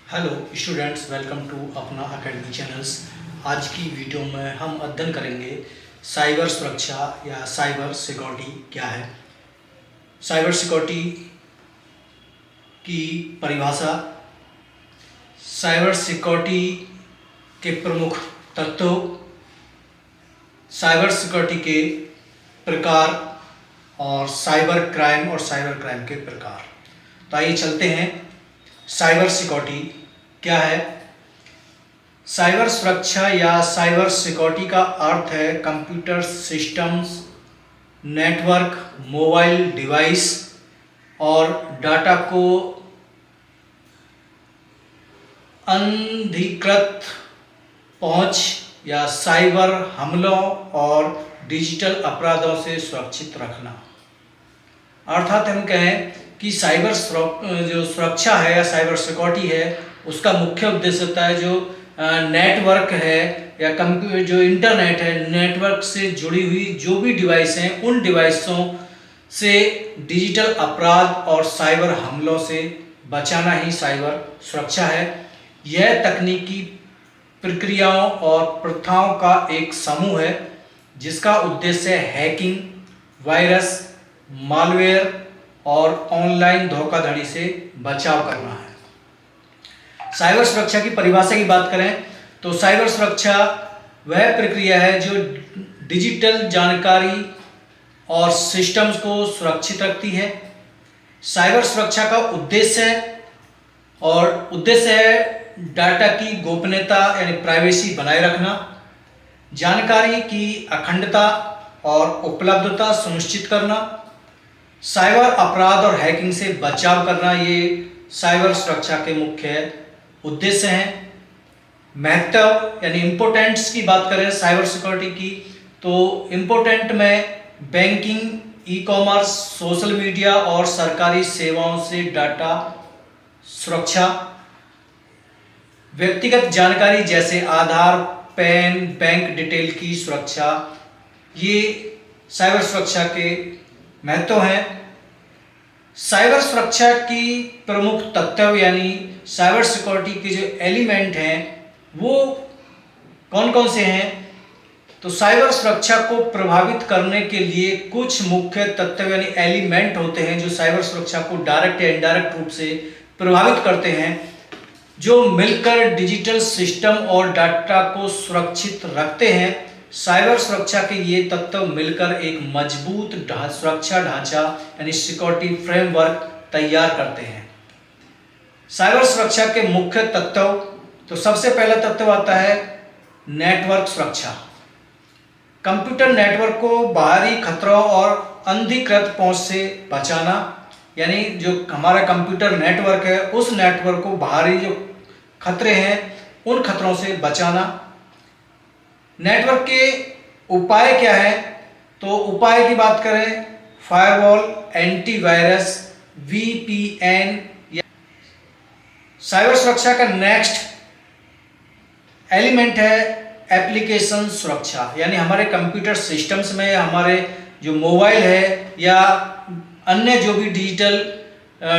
Hello students, welcome to अपना academy channels. आज की वीडियो में हम अध्ययन करेंगे साइबर सुरक्षा या साइबर सिक्योरिटी क्या है। साइबर सिक्योरिटी की परिभाषा, साइबर सिक्योरिटी के प्रमुख तत्व, साइबर सिक्योरिटी के प्रकार और साइबर क्राइम के प्रकार। तो आइए चलते हैं। साइबर सिक्योरिटी क्या है। साइबर सुरक्षा या साइबर सिक्योरिटी का अर्थ है computer systems, network, mobile device और डाटा को अनधिकृत पहुंच या साइबर हमलों और डिजिटल अपराधों से सुरक्षित रखना। अर्थात हम कहें कि साइबर जो सुरक्षा है या साइबर सिक्योरिटी है, उसका मुख्य उद्देश्य होता है जो नेटवर्क है या कंप्यूटर, जो इंटरनेट है, नेटवर्क से जुड़ी हुई जो भी डिवाइस हैं, उन डिवाइसों से डिजिटल अपराध और साइबर हमलों से बचाना ही साइबर सुरक्षा है। यह तकनीकी प्रक्रियाओं और प्रथाओं का एक समूह है जिसका उद्देश्य हैकिंग, वायरस, मालवेयर और ऑनलाइन धोखाधड़ी से बचाव करना है। साइबर सुरक्षा की परिभाषा की बात करें तो साइबर सुरक्षा वह प्रक्रिया है जो डिजिटल जानकारी और सिस्टम्स को सुरक्षित रखती है। साइबर सुरक्षा का उद्देश्य है डाटा की गोपनीयता यानी प्राइवेसी बनाए रखना, जानकारी की अखंडता और उपलब्धता सुनिश्चित करना, साइबर अपराध और हैकिंग से बचाव करना। ये साइबर सुरक्षा के मुख्य उद्देश्य हैं। महत्व यानी इम्पोर्टेंट्स की बात करें साइबर सिक्योरिटी की, तो इम्पोर्टेंट में banking, e commerce, social media और सरकारी सेवाओं से डाटा सुरक्षा, व्यक्तिगत जानकारी जैसे आधार, पैन, बैंक डिटेल की सुरक्षा, ये साइबर सुरक्षा के महत्व हैं। साइबर सुरक्षा की प्रमुख तत्व यानी साइबर सिक्योरिटी के जो एलिमेंट हैं वो कौन कौन से हैं, तो साइबर सुरक्षा को प्रभावित करने के लिए कुछ मुख्य तत्व यानी एलिमेंट होते हैं जो साइबर सुरक्षा को डायरेक्ट या इनडायरेक्ट रूप से प्रभावित करते हैं, जो मिलकर डिजिटल सिस्टम और डाटा को सुरक्षित रखते हैं। साइबर सुरक्षा के ये तत्व मिलकर एक मजबूत सुरक्षा ढांचा यानी सिक्योरिटी फ्रेमवर्क तैयार करते हैं। साइबर सुरक्षा के मुख्य तत्व, तो सबसे पहला तत्व आता है नेटवर्क सुरक्षा। कंप्यूटर नेटवर्क को बाहरी खतरों और अनधिकृत पहुंच से बचाना, यानी जो हमारा कंप्यूटर नेटवर्क है उस नेटवर्क को बाहरी जो खतरे हैं उन खतरों से बचाना। नेटवर्क के उपाय क्या है, तो उपाय की बात करें फायरवॉल, एंटीवायरस, वीपीएन। साइबर सुरक्षा का नेक्स्ट एलिमेंट है एप्लीकेशन सुरक्षा, यानी हमारे कंप्यूटर सिस्टम्स में हमारे जो मोबाइल है या अन्य जो भी डिजिटल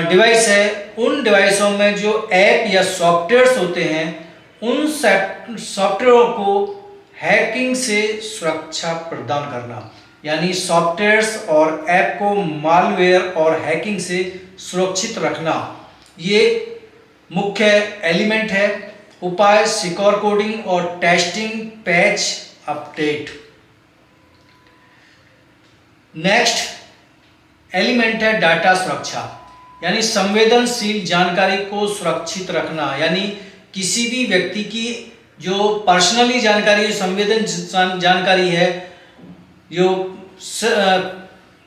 डिवाइस है उन डिवाइसों में जो ऐप या सॉफ्टवेयर्स होते हैं उन सॉफ्टवेयरों को हैकिंग से सुरक्षा प्रदान करना, यानी सॉफ्टवेयर्स और ऐप को मालवेयर और हैकिंग से सुरक्षित रखना, ये मुख्य एलिमेंट है। उपाय सिक्योर कोडिंग और testing, patch update. Next element है डाटा सुरक्षा, यानी संवेदनशील जानकारी को सुरक्षित रखना, यानी किसी भी व्यक्ति की जो पर्सनली जानकारी, संवेदन जानकारी है, जो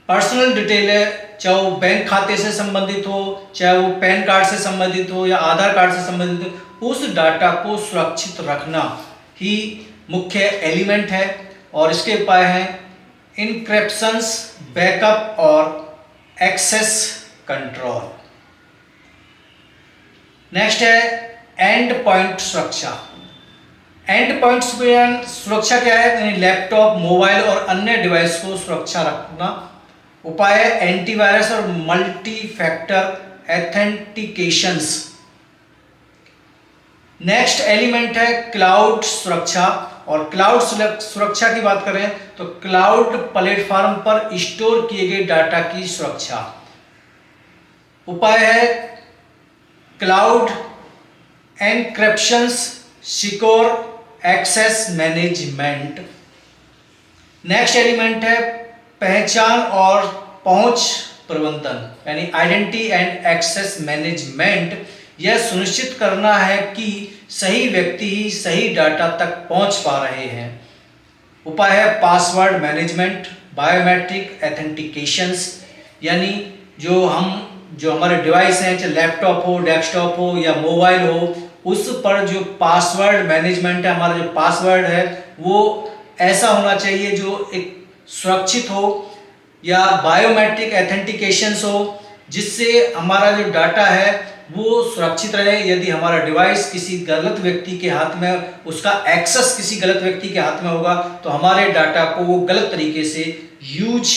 पर्सनल डिटेल है, चाहे वो बैंक खाते से संबंधित हो, चाहे वो पैन कार्ड से संबंधित हो या आधार कार्ड से संबंधित हो, उस डाटा को सुरक्षित रखना ही मुख्य एलिमेंट है। और इसके उपाय हैं इनक्रिप्शंस, बैकअप और एक्सेस कंट्रोल। नेक्स्ट है एंड पॉइंट सुरक्षा। एंड पॉइंट सुरक्षा क्या है, यानी लैपटॉप, मोबाइल और अन्य डिवाइस को सुरक्षा रखना। उपाय है एंटीवायरस और मल्टी फैक्टर एथेंटिकेशंस। नेक्स्ट एलिमेंट है क्लाउड सुरक्षा। और क्लाउड सुरक्षा की बात करें तो क्लाउड प्लेटफॉर्म पर स्टोर किए गए डाटा की सुरक्षा। उपाय है cloud encryptions, secure access management. Next element है पहचान और पहुंच प्रबंधन, यानी आइडेंटिटी एंड एक्सेस मैनेजमेंट। यह सुनिश्चित करना है कि सही व्यक्ति ही सही डाटा तक पहुंच पा रहे हैं। उपाय है पासवर्ड मैनेजमेंट, बायोमेट्रिक एथेंटिकेशंस, यानी जो हमारे डिवाइस हैं, चाहे लैपटॉप हो, डेस्कटॉप हो या मोबाइल हो, उस पर जो पासवर्ड मैनेजमेंट है, हमारा जो पासवर्ड है वो ऐसा होना चाहिए जो एक सुरक्षित हो, या बायोमेट्रिक एथेंटिकेशंस हो जिससे हमारा जो डाटा है वो सुरक्षित रहे। यदि हमारा डिवाइस किसी गलत व्यक्ति के हाथ में, उसका एक्सेस किसी गलत व्यक्ति के हाथ में होगा तो हमारे डाटा को वो गलत तरीके से यूज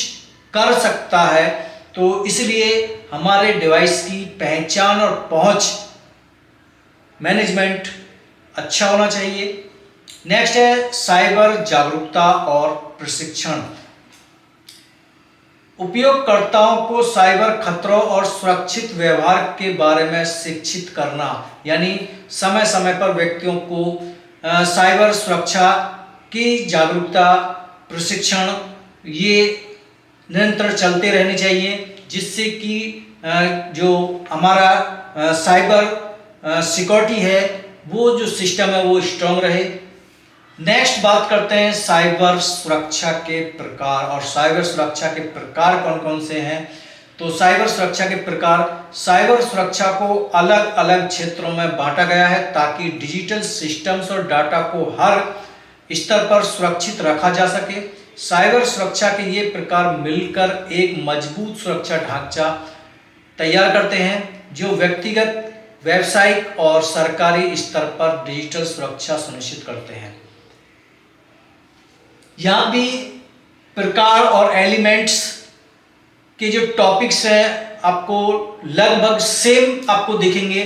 कर सकता है। तो इसलिए हमारे डिवाइस की पहचान और पहुंच मैनेजमेंट अच्छा होना चाहिए। नेक्स्ट है साइबर जागरूकता और प्रशिक्षण। उपयोगकर्ताओं को साइबर खतरों और सुरक्षित व्यवहार के बारे में शिक्षित करना, यानी समय समय पर व्यक्तियों को साइबर सुरक्षा की जागरूकता, प्रशिक्षण ये निरंतर चलते रहने चाहिए, जिससे कि जो हमारा साइबर सिक्योरिटी है वो जो सिस्टम है वो स्ट्रांग रहे। नेक्स्ट बात करते हैं साइबर सुरक्षा के प्रकार। और साइबर सुरक्षा के प्रकार कौन कौन से हैं? तो साइबर सुरक्षा के प्रकार, साइबर सुरक्षा को अलग अलग क्षेत्रों में बांटा गया है ताकि डिजिटल सिस्टम्स और डाटा को हर स्तर पर सुरक्षित रखा जा सके। साइबर सुरक्षा के ये प्रकार मिलकर एक मजबूत सुरक्षा ढांचा तैयार करते हैं जो व्यक्तिगत, व्यावसायिक और सरकारी स्तर पर डिजिटल सुरक्षा सुनिश्चित करते हैं। यहाँ भी प्रकार और एलिमेंट्स के जो टॉपिक्स हैं आपको लगभग सेम आपको दिखेंगे।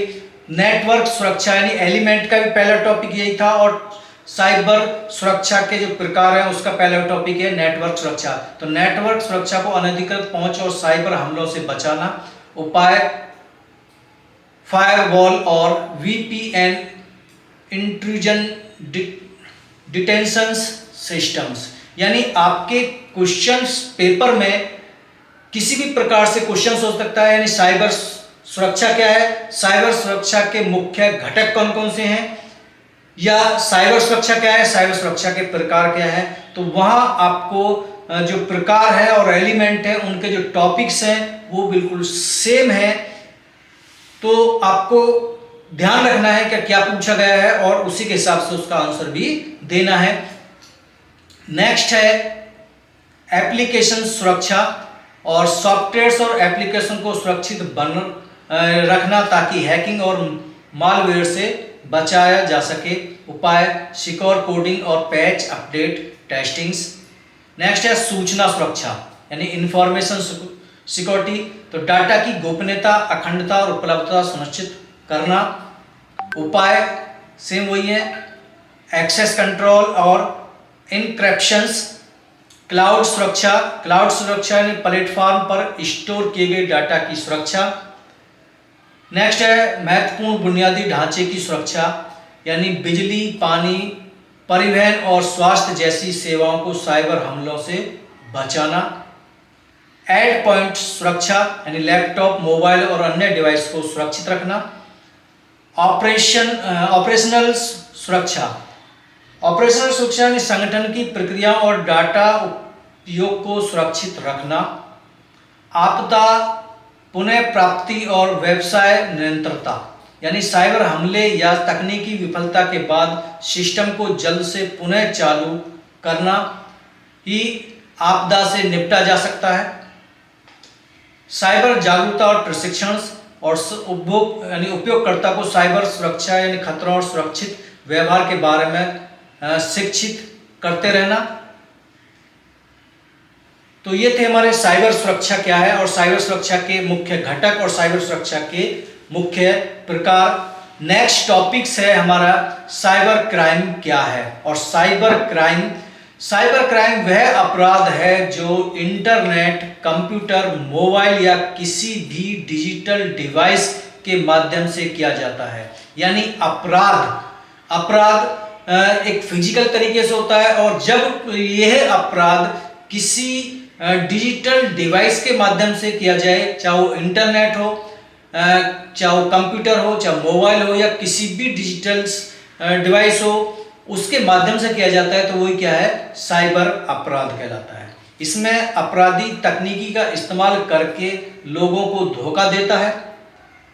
नेटवर्क सुरक्षा यानी एलिमेंट का भी पहला टॉपिक यही था, और साइबर सुरक्षा के जो प्रकार हैं उसका पहला टॉपिक है नेटवर्क सुरक्षा। तो नेटवर्क सुरक्षा को अनधिकृत पहुंच और साइबर हमलों से बचाना। उपाय फायरवॉल और वीपीएन, इंट्रूजन डिटेंशंस सिस्टम्स, यानी आपके क्वेश्चंस पेपर में किसी भी प्रकार से क्वेश्चंस हो सकता है। यानी साइबर सुरक्षा क्या है, साइबर सुरक्षा के मुख्य घटक कौन कौन से हैं, या साइबर सुरक्षा क्या है, साइबर सुरक्षा के प्रकार क्या है। तो वहां आपको जो प्रकार है और एलिमेंट है उनके जो टॉपिक्स हैं वो बिल्कुल सेम है। तो आपको ध्यान रखना है कि क्या पूछा गया है और उसी के हिसाब से उसका आंसर भी देना है। नेक्स्ट है एप्लीकेशन सुरक्षा। और सॉफ्टवेयर्स और एप्लीकेशन को सुरक्षित रखना ताकि हैकिंग और मालवेयर से बचाया जा सके। उपाय सिक्योर कोडिंग और पैच अपडेट टेस्टिंग्स। नेक्स्ट है सूचना सुरक्षा यानी इंफॉर्मेशन सिक्योरिटी। तो डाटा की गोपनीयता, अखंडता और उपलब्धता सुनिश्चित करना। उपाय सेम वही है, एक्सेस कंट्रोल और इनक्रिप्शंस। क्लाउड सुरक्षा, क्लाउड सुरक्षा यानी प्लेटफॉर्म पर स्टोर किए गए डाटा की सुरक्षा। नेक्स्ट है महत्वपूर्ण बुनियादी ढांचे की सुरक्षा यानी बिजली, पानी, परिवहन और स्वास्थ्य जैसी सेवाओं को साइबर हमलों से बचाना। एड पॉइंट सुरक्षा यानी लैपटॉप, मोबाइल और अन्य डिवाइस को सुरक्षित रखना। ऑपरेशनल सुरक्षा, ऑपरेशनल सुरक्षा यानी संगठन की प्रक्रिया और डाटा उपयोग को सुरक्षित रखना। आपदा पुनः प्राप्ति और व्यवसाय निरंतरता यानी साइबर हमले या तकनीकी विफलता के बाद सिस्टम को जल्द से पुनः चालू करना ही आपदा से निपटा जा सकता है। साइबर जागरूकता और प्रशिक्षण और उपयोगकर्ता को साइबर सुरक्षा यानी खतरों और सुरक्षित व्यवहार के बारे में शिक्षित करते रहना। तो ये थे हमारे साइबर सुरक्षा क्या है और साइबर सुरक्षा के मुख्य घटक और साइबर सुरक्षा के मुख्य प्रकार। नेक्स्ट टॉपिक्स है हमारा साइबर क्राइम क्या है। और साइबर क्राइम वह अपराध है जो इंटरनेट, कंप्यूटर, मोबाइल या किसी भी डिजिटल डिवाइस के माध्यम से किया जाता है। यानी अपराध एक फिजिकल तरीके से होता है, और जब यह अपराध किसी डिजिटल डिवाइस के माध्यम से किया जाए, चाहे वो इंटरनेट हो, चाहे वो कंप्यूटर हो, चाहे मोबाइल हो, या किसी भी डिजिटल डिवाइस हो, उसके माध्यम से किया जाता है, तो वही क्या है, साइबर अपराध कहलाता है। इसमें अपराधी तकनीकी का इस्तेमाल करके लोगों को धोखा देता है,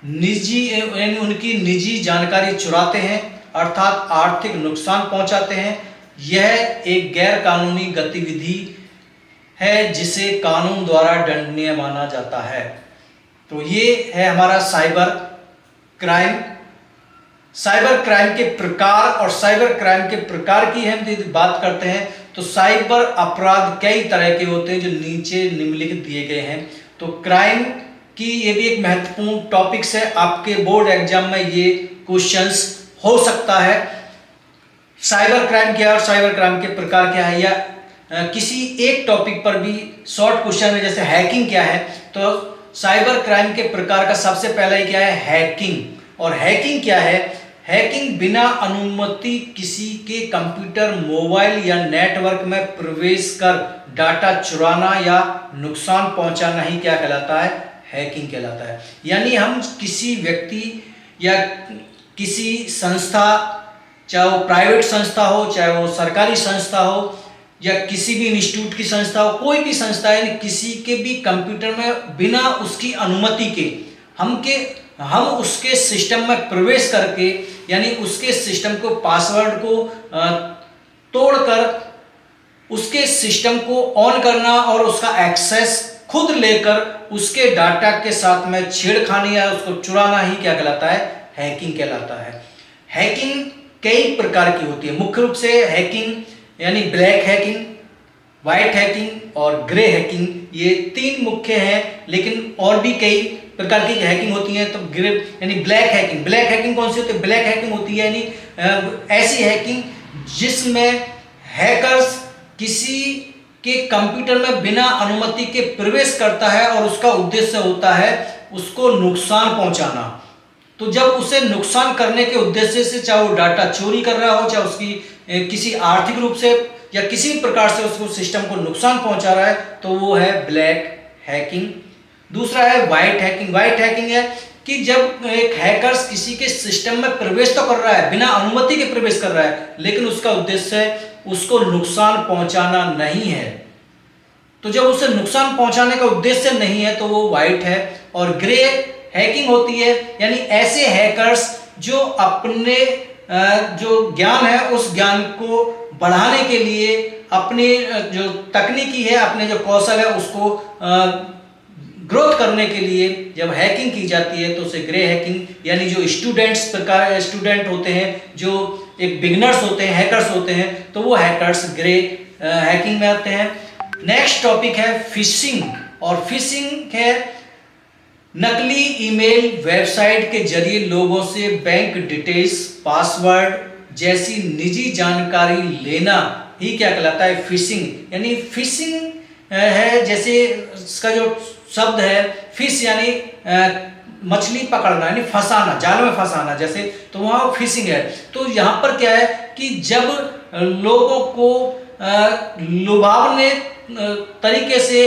उनकी निजी जानकारी चुराते हैं, अर्थात आर्थिक नुकसान पहुंचाते हैं। यह एक गैर कानूनी गतिविधि है जिसे कानून द्वारा दंडनीय माना जाता है। तो ये है हमारा साइबर क्राइम। साइबर क्राइम के प्रकार, और साइबर क्राइम के प्रकार की हम यदि बात करते हैं तो साइबर अपराध कई तरह के होते हैं जो नीचे निम्नलिखित दिए गए हैं। तो क्राइम की ये भी एक महत्वपूर्ण टॉपिक्स है, आपके बोर्ड एग्जाम में ये क्वेश्चंस हो सकता है। साइबर क्राइम क्या है और साइबर क्राइम के प्रकार क्या है, या किसी एक टॉपिक पर भी शॉर्ट क्वेश्चन में, जैसे हैकिंग क्या है, तो साइबर क्राइम के प्रकार का सबसे पहला ही क्या है, हैकिंग। और हैकिंग क्या है, हैकिंग बिना अनुमति किसी के कंप्यूटर, मोबाइल या नेटवर्क में प्रवेश कर डाटा चुराना या नुकसान पहुंचाना ही क्या कहलाता है, हैकिंग कहलाता है। यानी हम किसी व्यक्ति या किसी संस्था, चाहे वो प्राइवेट संस्था हो, चाहे वो सरकारी संस्था हो, या किसी भी इंस्टीट्यूट की संस्था हो, कोई भी संस्था है, किसी के भी कंप्यूटर में बिना उसकी अनुमति के हम उसके सिस्टम में प्रवेश करके, यानी उसके सिस्टम को, पासवर्ड को तोड़कर उसके सिस्टम को ऑन करना और उसका एक्सेस खुद लेकर उसके डाटा के साथ में छेड़खानी या उसको चुराना ही क्या कहलाता है, हैकिंग कहलाता है। हैकिंग कई प्रकार की होती है। मुख्य रूप से हैकिंग यानी ब्लैक हैकिंग, व्हाइट हैकिंग और ग्रे हैकिंग, ये तीन मुख्य हैं, लेकिन और भी कई प्रकार की हैकिंग होती है। तो ग्रे यानी ब्लैक हैकिंग कौन सी होती है, ब्लैक हैकिंग होती है यानी ऐसी हैकिंग जिसमें हैकर्स किसी के कंप्यूटर में बिना अनुमति के प्रवेश करता है और उसका उद्देश्य होता है उसको नुकसान पहुंचाना। तो जब उसे नुकसान करने के उद्देश्य से, चाहे वो डाटा चोरी कर रहा हो, चाहे उसकी किसी आर्थिक रूप से या किसी भी प्रकार से उसको सिस्टम को नुकसान पहुंचा रहा है, तो वो है ब्लैक हैकिंग। दूसरा है व्हाइट हैकिंग है कि जब एक हैकर्स किसी के सिस्टम में प्रवेश तो कर रहा है, बिना अनुमति के प्रवेश कर रहा है, लेकिन उसका उद्देश्य उसको नुकसान पहुंचाना नहीं है। तो जब उसे नुकसान पहुंचाने का उद्देश्य नहीं है तो वो व्हाइट है। और ग्रे हैकिंग होती है यानी ऐसे हैकर्स जो अपने जो ज्ञान है उस ज्ञान को बढ़ाने के लिए, अपने जो तकनीकी है, अपने जो कौशल है उसको ग्रोथ करने के लिए जब हैकिंग की जाती है तो उसे ग्रे हैकिंग, यानी जो स्टूडेंट होते हैं, जो एक बिगिनर्स होते हैं, हैकर्स होते हैं, तो वो हैकर्स ग्रे हैकिंग में आते हैं। नेक्स्ट टॉपिक है फिशिंग। और फिशिंग है नकली ईमेल, वेबसाइट के जरिए लोगों से बैंक डिटेल्स, पासवर्ड जैसी निजी जानकारी लेना ही क्या कहलाता है, फिशिंग। यानी फिशिंग है, जैसे इसका जो शब्द है फिश यानी मछली पकड़ना, यानी फंसाना, जाल में फंसाना जैसे, तो वहाँ फिशिंग है। तो यहाँ पर क्या है कि जब लोगों को लुभावने तरीके से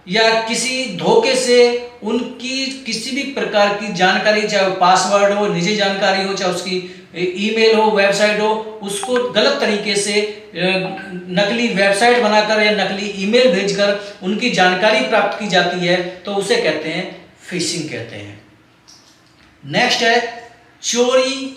या किसी धोखे से उनकी किसी भी प्रकार की जानकारी, चाहे पासवर्ड हो, निजी जानकारी हो, चाहे उसकी ईमेल हो, वेबसाइट हो, उसको गलत तरीके से नकली वेबसाइट बनाकर या नकली ईमेल भेजकर उनकी जानकारी प्राप्त की जाती है, तो उसे कहते हैं फिशिंग कहते हैं। नेक्स्ट है चोरी,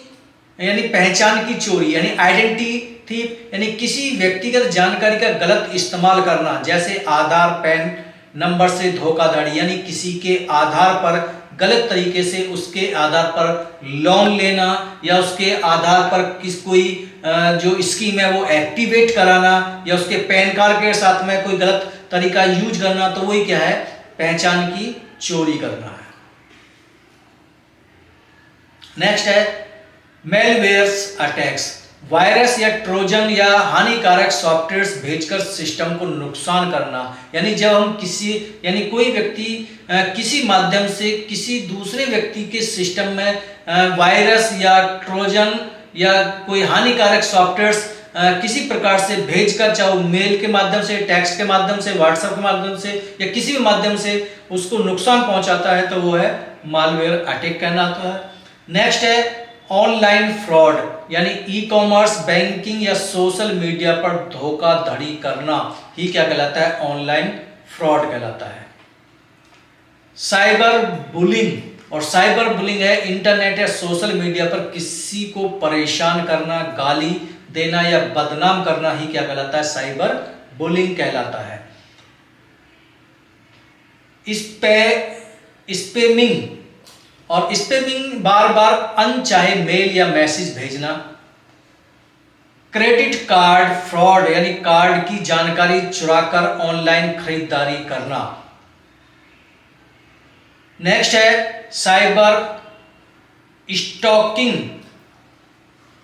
यानी पहचान की चोरी, यानी आइडेंटिटी थीफ, यानी किसी व्यक्तिगत जानकारी का गलत इस्तेमाल करना, जैसे आधार, पैन नंबर से धोखाधड़ी, यानी किसी के आधार पर गलत तरीके से उसके आधार पर लोन लेना या उसके आधार पर कोई जो स्कीम है वो एक्टिवेट कराना या उसके पैन कार्ड के साथ में कोई गलत तरीका यूज करना, तो वही क्या है, पहचान की चोरी करना है। नेक्स्ट है मेलवेयर्स अटैक्स, वायरस या ट्रोजन या हानिकारक सॉफ्टवेयर्स भेजकर सिस्टम को नुकसान करना। यानी जब हम कोई व्यक्ति किसी माध्यम से किसी दूसरे व्यक्ति के सिस्टम में वायरस या ट्रोजन या कोई हानिकारक सॉफ्टवेयर्स किसी प्रकार से भेजकर, चाहे वो मेल के माध्यम से, टेक्स्ट के माध्यम से, व्हाट्सएप के माध्यम से या किसी भी माध्यम से उसको नुकसान पहुंचाता है, तो वो है मालवेयर अटैक कहलाता है। नेक्स्ट है ऑनलाइन फ्रॉड, यानी ई कॉमर्स, बैंकिंग या सोशल मीडिया पर धोखाधड़ी करना ही क्या कहलाता है? ऑनलाइन फ्रॉड कहलाता है। साइबर बुलिंग, और साइबर बुलिंग है इंटरनेट या सोशल मीडिया पर किसी को परेशान करना, गाली देना या बदनाम करना ही क्या कहलाता है? साइबर बुलिंग कहलाता है। स्पैमिंग, और स्पैमिंग बार बार अनचाहे मेल या मैसेज भेजना। क्रेडिट कार्ड फ्रॉड, यानी कार्ड की जानकारी चुराकर ऑनलाइन खरीदारी करना। नेक्स्ट है साइबर स्टॉकिंग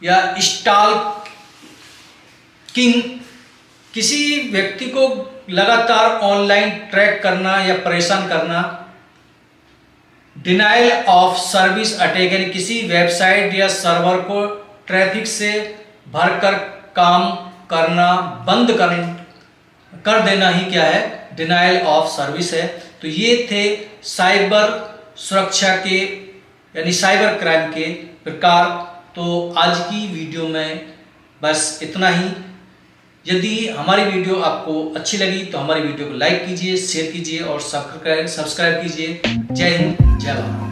या स्टॉकिंग, किसी व्यक्ति को लगातार ऑनलाइन ट्रैक करना या परेशान करना। डिनाइल ऑफ सर्विस अटैक, यानी किसी वेबसाइट या सर्वर को ट्रैफिक से भरकर काम करना बंद कर देना ही क्या है? डिनाइल ऑफ सर्विस है। तो ये थे साइबर सुरक्षा के यानी साइबर क्राइम के प्रकार। तो आज की वीडियो में बस इतना ही। यदि हमारी वीडियो आपको अच्छी लगी तो हमारी वीडियो को लाइक कीजिए, शेयर कीजिए और सब्सक्राइब कीजिए। जय हिंद, जय भारत।